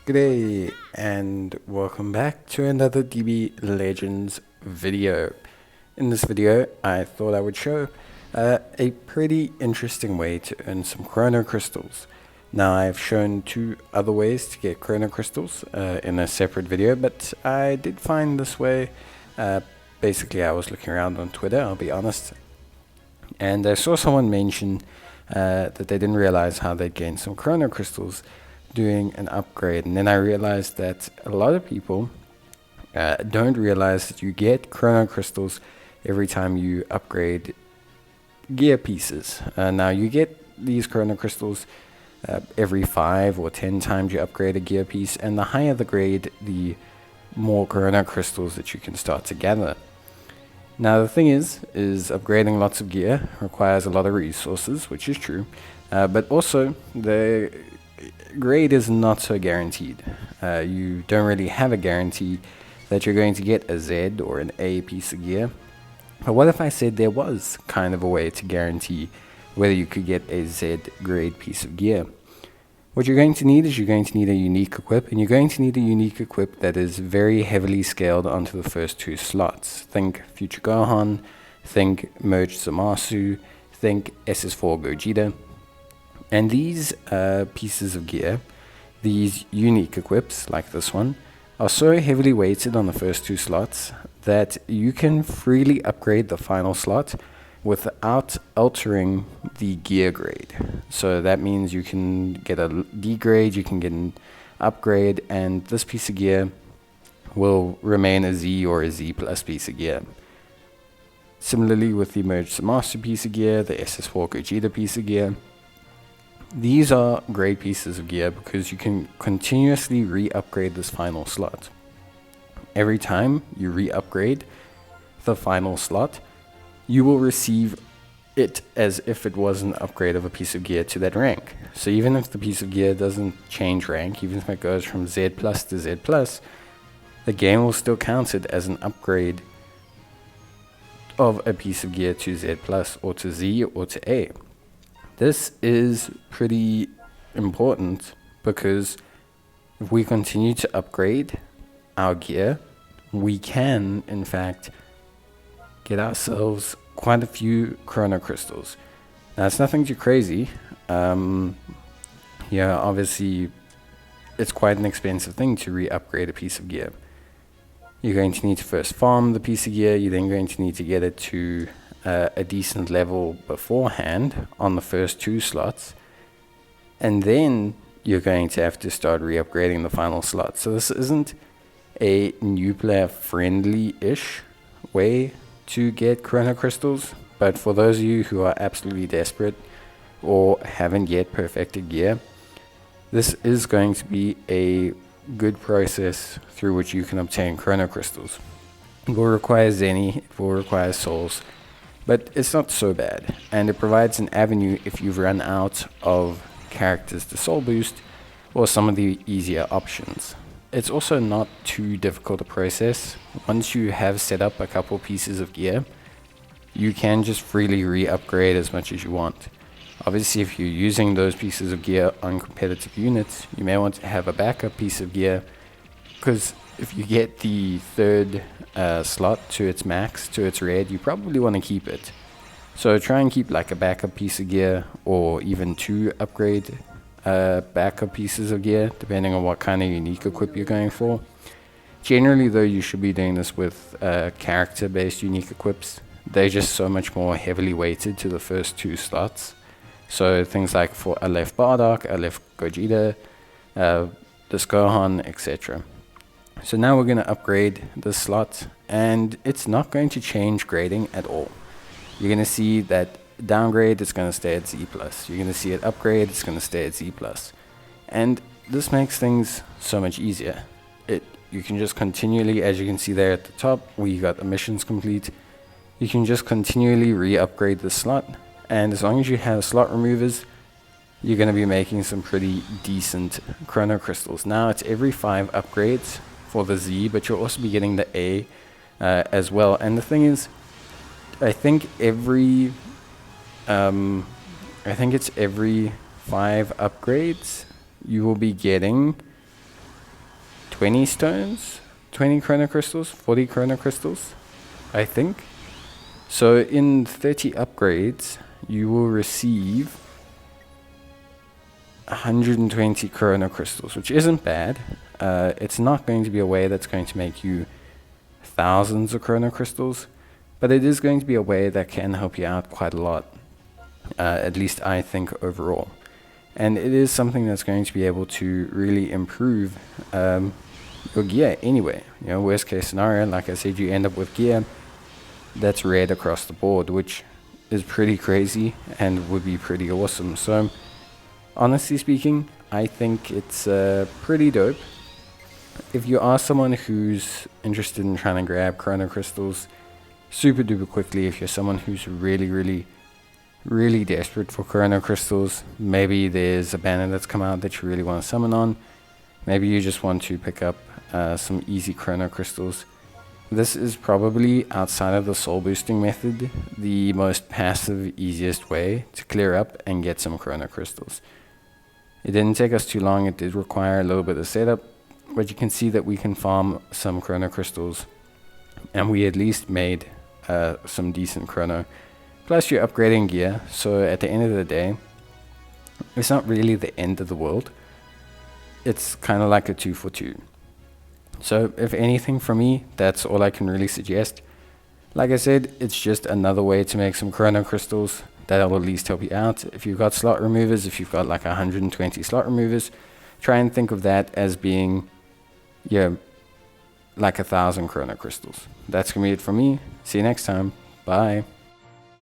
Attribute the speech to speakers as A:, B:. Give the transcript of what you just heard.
A: G'day and welcome back to another DB Legends video. In this video I thought I would show a pretty interesting way to earn some Chrono Crystals. Now I've shown two other ways to get Chrono Crystals in a separate video, but I did find this way. Basically I was looking around on Twitter, I'll be honest, and I saw someone mention that they didn't realize how they'd gain some Chrono Crystals doing an upgrade. And then I realized that a lot of people don't realize that you get Chrono Crystals every time you upgrade gear pieces. Now you get these Chrono Crystals every 5 or 10 times you upgrade a gear piece, and the higher the grade, the more Chrono Crystals that you can start to gather. Now the thing is upgrading lots of gear requires a lot of resources, which is true, but also the grade is not so guaranteed. You don't really have a guarantee that you're going to get a Z or an A piece of gear. But what if I said there was kind of a way to guarantee whether you could get a Z grade piece of gear? What you're going to need is you're going to need a unique equip, and you're going to need a unique equip that is very heavily scaled onto the first 2 slots. Think Future Gohan, think Merged Zamasu, think SS4 Gogeta. And these pieces of gear, these unique equips like this one, are so heavily weighted on the first 2 slots that you can freely upgrade the final slot without altering the gear grade. So that means you can get a D grade, you can get an upgrade, and this piece of gear will remain a Z or a Z plus piece of gear. Similarly with the Merged Master piece of gear, the SS4 Gogeta piece of gear, these are great pieces of gear because you can continuously re-upgrade this final slot. Every time you re-upgrade the final slot, you will receive it as if it was an upgrade of a piece of gear to that rank. So even if the piece of gear doesn't change rank, even if it goes from Z plus to Z plus, the game will still count it as an upgrade of a piece of gear to Z plus or to Z or to A. This is pretty important because if we continue to upgrade our gear, we can, in fact, get ourselves quite a few Chrono Crystals. Now, it's nothing too crazy. Obviously, it's quite an expensive thing to re-upgrade a piece of gear. You're going to need to first farm the piece of gear. You're then going to need to get it to a decent level beforehand on the first 2 slots, and then you're going to have to start re-upgrading the final slot. So this isn't a new player friendly-ish way to get Chrono Crystals, but for those of you who are absolutely desperate or haven't yet perfected gear, this is going to be a good process through which you can obtain Chrono Crystals. It will require Zenny, it will require souls, but it's not so bad, and it provides an avenue if you've run out of characters to soul boost or some of the easier options. It's also not too difficult a process. Once you have set up a couple pieces of gear, you can just freely re-upgrade as much as you want. Obviously, if you're using those pieces of gear on competitive units, you may want to have a backup piece of gear, because if you get the 3rd slot to its max, to its red, you probably want to keep it. So try and keep like a backup piece of gear, or even 2 upgrade backup pieces of gear, depending on what kind of unique equip you're going for. Generally though, you should be doing this with character based unique equips. They're just so much more heavily weighted to the first 2 slots. So things like for a left Bardock, a left Gogeta, this Gohan, etc. So now we're going to upgrade this slot, and it's not going to change grading at all. You're going to see that downgrade, it's going to stay at Z+. You're going to see it upgrade, it's going to stay at Z+. And this makes things so much easier. You can just continually, as you can see there at the top, where you got the missions complete, you can just continually re-upgrade the slot, and as long as you have slot removers, you're going to be making some pretty decent Chrono Crystals. Now it's every 5 upgrades for the Z, but you'll also be getting the A as well. And the thing is, I think it's every 5 upgrades you will be getting 20 stones, 20 chrono crystals, 40 chrono crystals, I think. So in 30 upgrades, you will receive 120 chrono crystals, which isn't bad. It's not going to be a way that's going to make you thousands of chrono crystals, but it is going to be a way that can help you out quite a lot, at least I think overall. And it is something that's going to be able to really improve your gear anyway. You know, worst case scenario, like I said, you end up with gear that's red across the board, which is pretty crazy and would be pretty awesome. So honestly speaking, I think it's pretty dope. If you are someone who's interested in trying to grab chrono crystals super duper quickly, if you're someone who's really desperate for chrono crystals, maybe there's a banner that's come out that you really want to summon on, maybe you just want to pick up some easy chrono crystals, this is probably, outside of the soul boosting method, the most passive, easiest way to clear up and get some chrono crystals. It didn't take us too long. It did require a little bit of setup, but you can see that we can farm some chrono crystals, and we at least made some decent chrono. Plus you're upgrading gear, so at the end of the day, it's not really the end of the world. It's kind of like a 2 for 2. So if anything from me, that's all I can really suggest. Like I said, it's just another way to make some chrono crystals that'll at least help you out. If you've got slot removers, if you've got like 120 slot removers, try and think of that as being, yeah, like 1,000 chrono crystals. That's gonna be it from me. See you next time. Bye.